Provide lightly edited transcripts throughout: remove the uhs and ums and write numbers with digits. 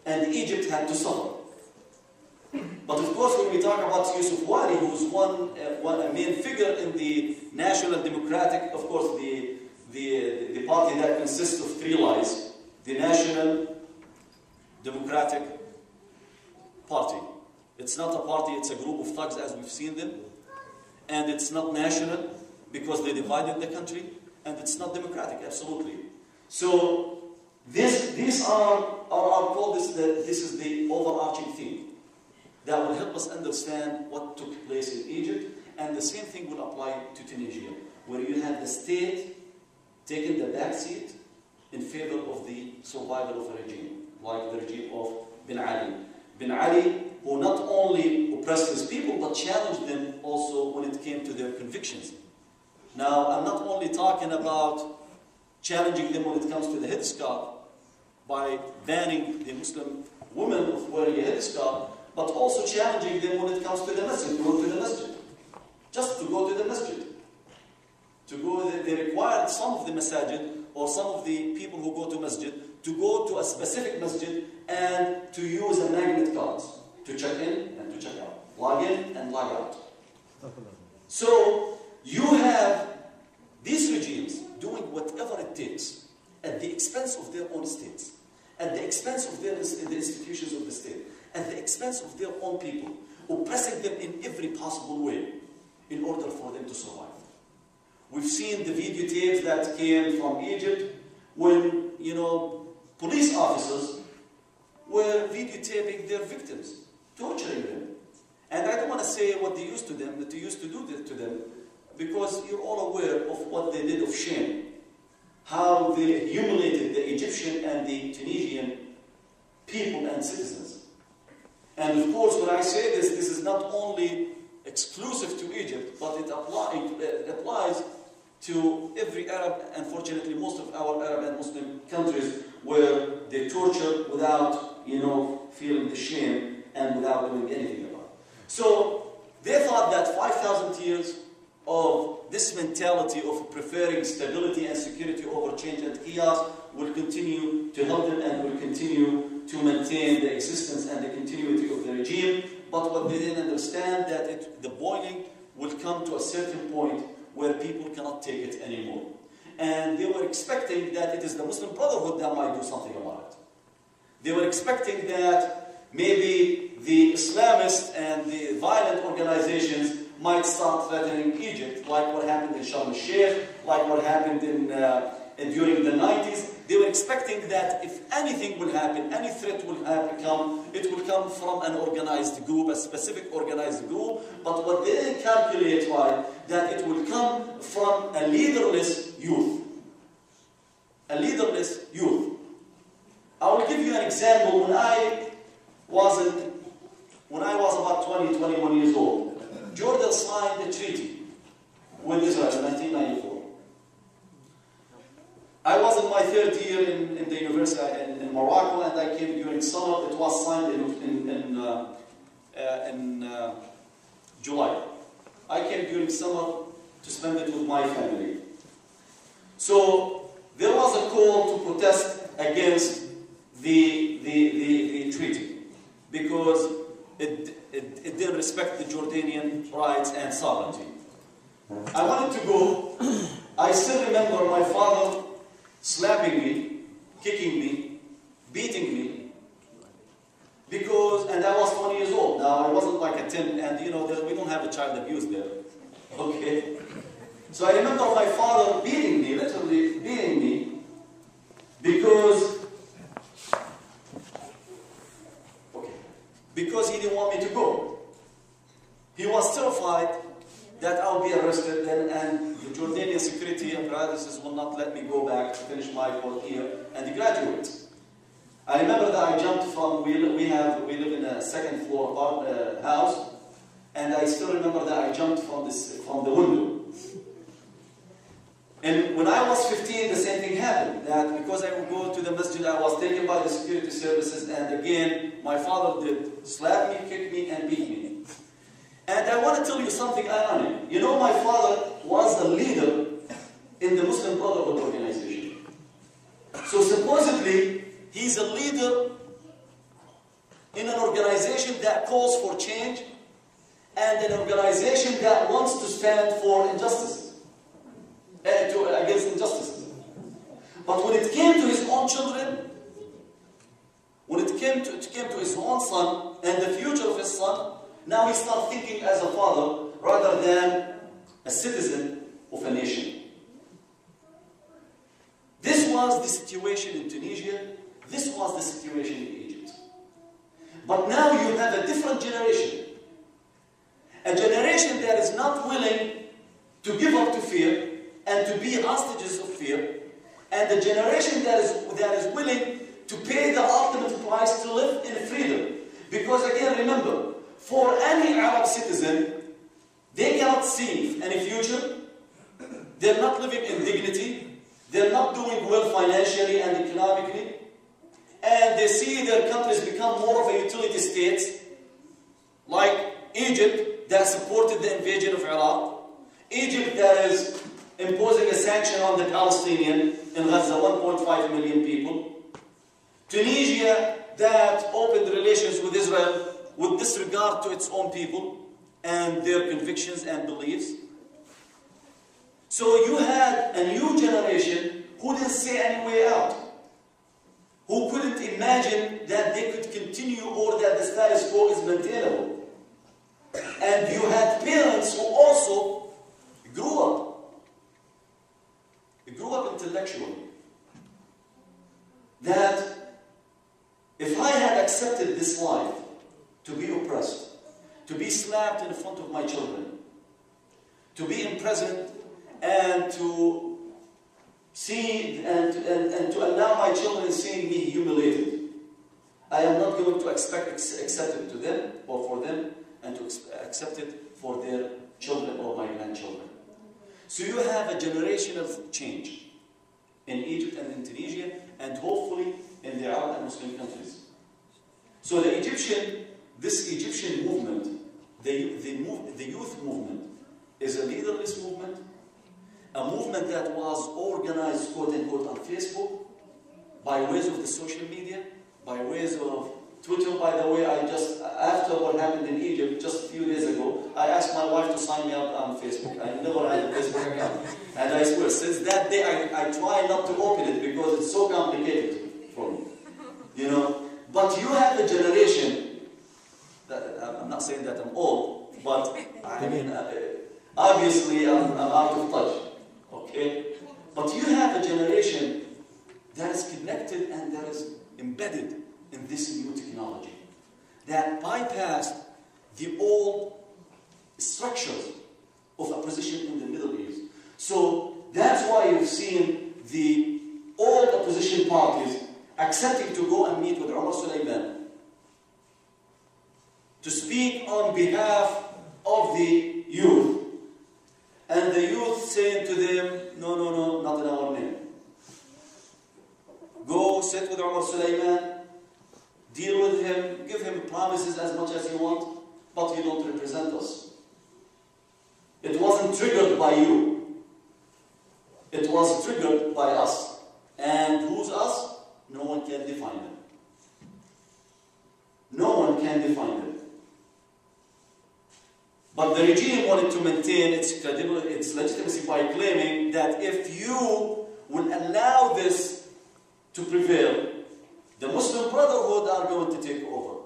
and Egypt had to suffer. But of course, when we talk about Yusuf Wali, who's a main figure in the National Democratic, of course, the party that consists of three lies, the National Democratic Party. It's not a party, it's a group of thugs as we've seen them. And it's not national because they divided the country. And it's not democratic, absolutely. So these are called this is the overarching theme that will help us understand what took place in Egypt, and the same thing will apply to Tunisia, where you have the state taking the back seat in favor of the survival of a regime, like the regime of Ben Ali. Ben Ali, who not only oppressed his people, but challenged them also when it came to their convictions. Now, I'm not only talking about challenging them when it comes to the headscarf, by banning the Muslim women of wearing a headscarf, but also challenging them when it comes to the masjid, to go to the masjid. Just to go to the masjid. To go, they required some of the masajid, or some of the people who go to masjid, to go to a specific masjid and to use a magnet card to check in and to check out. Log in and log out. So, you have these regimes doing whatever it takes at the expense of their own states, at the expense of the institutions of the state, at the expense of their own people, oppressing them in every possible way in order for them to survive. We've seen the videotapes that came from Egypt when, police officers were videotaping their victims, torturing them. And I don't want to say what they used to them, that they used to do to them, because you're all aware of what they did of shame. How they humiliated the Egyptian and the Tunisian people and citizens. And of course, when I say this, this is not only exclusive to Egypt, but it applies to every Arab, unfortunately, most of our Arab and Muslim countries, where they torture without, feeling the shame and without doing anything about it. So they thought that 5,000 years of this mentality of preferring stability and security over change and chaos will continue to help them and will continue to maintain the existence and the continuity of the regime. But what they didn't understand, that the boiling will come to a certain point where people cannot take it anymore. And they were expecting that it is the Muslim Brotherhood that might do something about it. They were expecting that maybe the Islamists and the violent organizations might start threatening Egypt, like what happened in Sharm el-Sheikh, like what happened during the 90s. They were expecting that if anything will happen, any threat will come, it will come from an organized group, a specific organized group. But what they didn't calculate right, that it will come from a leaderless youth. A leaderless youth. I will give you an example. When I was about 20, 21 years old, Jordan signed a treaty with Israel in 1994. I was in my third year in the university in Morocco, and I came during summer. It was signed in July. I came during summer to spend it with my family. So there was a call to protest against the treaty because it didn't respect the Jordanian rights and sovereignty. I wanted to go. I still remember my father slapping me, kicking me, beating me, and I was 20 years old. Now, I wasn't like a 10, and we don't have a child abuse there, okay? So I remember my father beating me, literally beating me, because he didn't want me to go. He was terrified that I'll be arrested and the Jordanian security apparatuses will not let me go back to finish my course here and graduate. I remember that I jumped from, we live in a second floor house, and I still remember that I jumped from the window. And when I was 15, the same thing happened, that because I would go to the masjid, I was taken by the security services, and again, my father did slap me, kick me, and beat me. And I want to tell you something ironic. My father was a leader in the Muslim Brotherhood organization. So supposedly, he's a leader in an organization that calls for change and an organization that wants to stand for injustices, against injustices. But when it came to his own children, when it came to his own son and the future of his son, now he started thinking as a father rather than a citizen of a nation. This was the situation in Tunisia. This was the situation in Egypt. But now you have a different generation. A generation that is not willing to give up to fear and to be hostages of fear. And a generation that is willing to pay the ultimate price to live in freedom. Because again, remember, for any Arab citizen, they cannot see any future. They're not living in dignity. They're not doing well financially and economically. And they see their countries become more of a utility state, like Egypt that supported the invasion of Iraq. Egypt that is imposing a sanction on the Palestinian in Gaza, 1.5 million people. Tunisia that opened relations with Israel with disregard to its own people and their convictions and beliefs. So you had a new generation who didn't see any way out, who couldn't imagine that they could continue or that the status quo is maintainable. And you had parents who also grew up intellectually. That if I had accepted this life to be oppressed, to be slapped in front of my children, to be imprisoned, and to see and to allow my children seeing me humiliated, I am not going to accept it to them or for them, and to accept it for their children or my grandchildren. So you have a generation of change in Egypt and in Tunisia, and hopefully in the Arab and Muslim countries. So this Egyptian movement, the youth movement, is a leaderless movement, a movement that was organized, quote unquote, on Facebook, by ways of the social media, by ways of Twitter. By the way, after what happened in Egypt just a few days ago, I asked my wife to sign me up on Facebook. I never had a Facebook account. And I swear, since that day, I try not to open it because it's so complicated for me. You know? But you have a generation, I'm not saying that I'm old, but I mean, obviously I'm out of touch. Okay? But you have a generation that is connected and that is embedded in this new technology, that bypassed the old structures of opposition in the Middle East. So that's why you've seen the old opposition parties accepting to go and meet with Umar Suleiman to speak on behalf of the youth. And the youth saying to them, no, no, no, not in our name. Go sit with Umar Suleiman, deal with him, give him promises as much as you want, but you don't represent us. It wasn't triggered by you. It was triggered by us. And who's us? No one can define them. No one can define them. But the regime wanted to maintain its credibility, its legitimacy by claiming that if you will allow this to prevail, the Muslim Brotherhood are going to take over.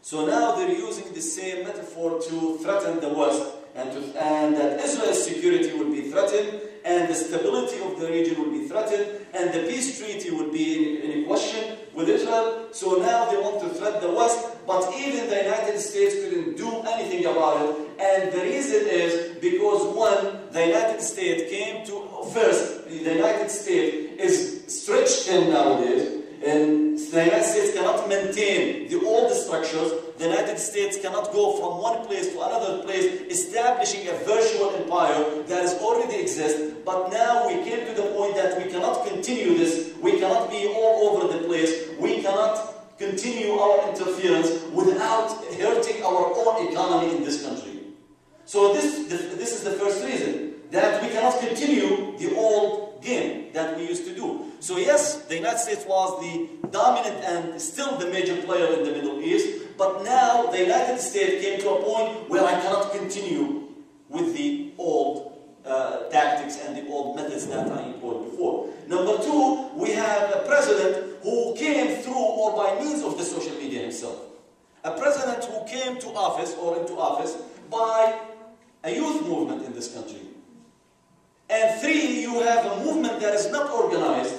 So now they're using the same metaphor to threaten the West, and that Israel's security will be threatened, and the stability of the region will be threatened, and the peace treaty will be in question with Israel. So now they want to threaten the West, but even the United States couldn't do anything about it. And the reason is because, one, the United States came to, first, the United States is stretched thin nowadays, and the United States cannot maintain the old structures. The United States cannot go from one place to another place, establishing a virtual empire that is already exists. But now we came to the point that we cannot continue this. We cannot be all over the place. We cannot continue our interference without hurting our own economy in this country. So this is the first reason, that we cannot continue the old game that we used to do. So yes, the United States was the dominant and still the major player in the Middle East, but now the United States came to a point where I cannot continue with the old tactics and the old methods that I employed before. Number two, we have a president who came through or by means of the social media himself. A president who came to office or into office by a youth movement in this country. And three, you have a movement that is not organized,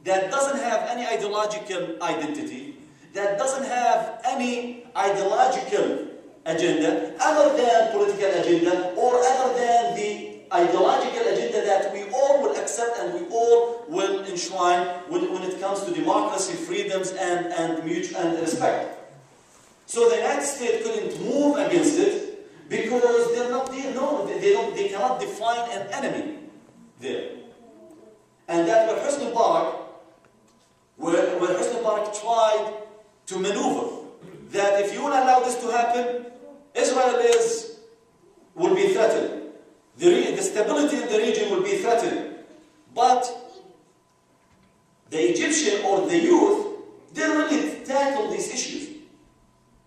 that doesn't have any ideological identity, that doesn't have any ideological agenda other than political agenda or other than the ideological agenda that we all will accept and we all will enshrine when it comes to democracy, freedoms, and mutual and respect. So the United States couldn't move against it because they're not there. No, they cannot define an enemy there. And that where Hosni Mubarak tried to maneuver that if you will allow this to happen, Israel will be threatened. The stability in the region will be threatened. But the Egyptian or the youth didn't really tackle these issues.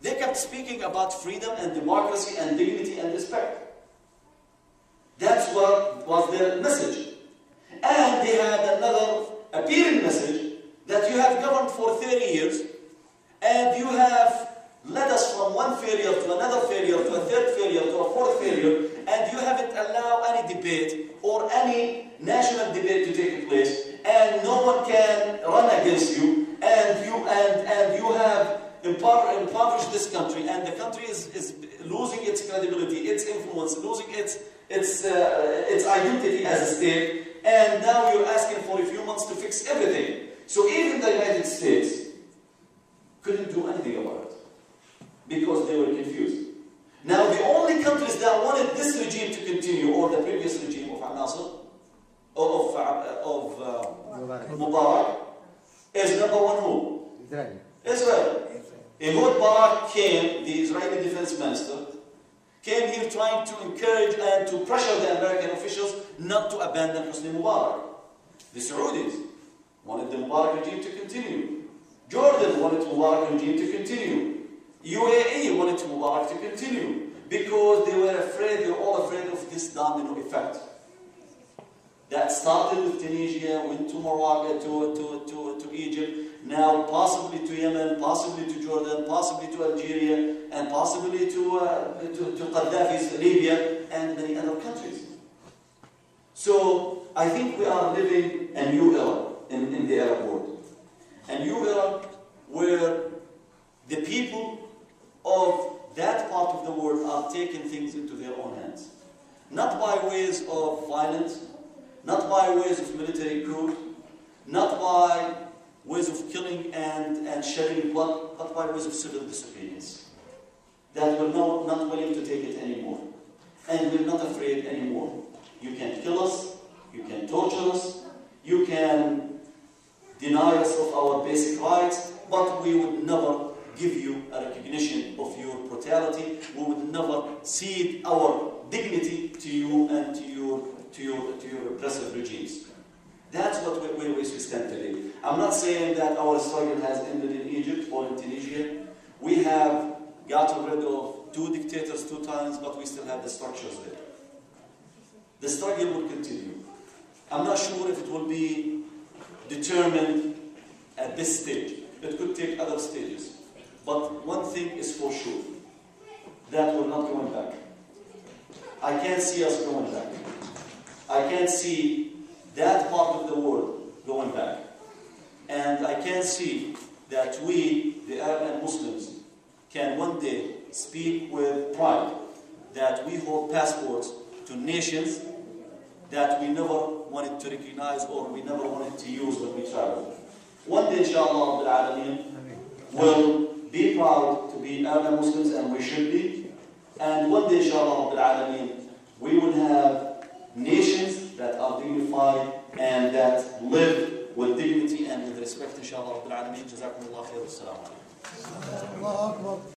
They kept speaking about freedom and democracy and dignity and respect. That's what was their message. And they had another appealing message that you have governed for 30 years and you have led us from one failure to another failure to a third failure to a fourth failure, and you haven't allowed any debate or any national debate to take place, and no one can run against you, and you have impoverished this country, and the country is losing its credibility, its influence, losing its identity as a state, and now you're asking for a few months to fix everything. So even the United States couldn't do anything about it, because they were confused. Now the only countries that wanted this regime to continue, or the previous regime of Al-Nasser, of Mubarak, is number one who? Israel. Ehud Barak came, the Israeli defense minister, came here trying to encourage and to pressure the American officials not to abandon Hosni Mubarak. The Saudis wanted the Mubarak regime to continue. Jordan wanted the Mubarak regime to continue. UAE wanted Mubarak to continue because they were all afraid of this domino effect. That started with Tunisia, went to Morocco, to Egypt, now possibly to Yemen, possibly to Jordan, possibly to Algeria, and possibly to Gaddafi's Libya, and many other countries. So I think we are living a new era in the Arab world. A new era where the people of that part of the world are taking things into their own hands. Not by ways of violence, not by ways of military coup, not by ways of killing and shedding blood, but by ways of civil disobedience. That we're not willing to take it anymore. And we're not afraid anymore. You can kill us, you can torture us, you can deny us of our basic rights, but we would never give you a recognition of your brutality. We would never cede our dignity to you and to your repressive regimes. That's where we stand today. I'm not saying that our struggle has ended in Egypt or in Tunisia. We have gotten rid of 2 dictators 2 times, but we still have the structures there. The struggle will continue. I'm not sure if it will be determined at this stage. It could take other stages. But one thing is for sure, that we're not going back. I can't see us going back. I can't see that part of the world going back. And I can't see that we, the Arab and Muslims, can one day speak with pride that we hold passports to nations that we never wanted to recognize or we never wanted to use when we travel. One day, inshallah, Al-Alameen, will be proud to be Arab Muslims, and we should be. And one day, inshallah, Al-Alameen, we will have nations that are dignified and that live with dignity and with respect, inshallah, Al-Alameen. Jazakumullah khair. Assalamu alaikum.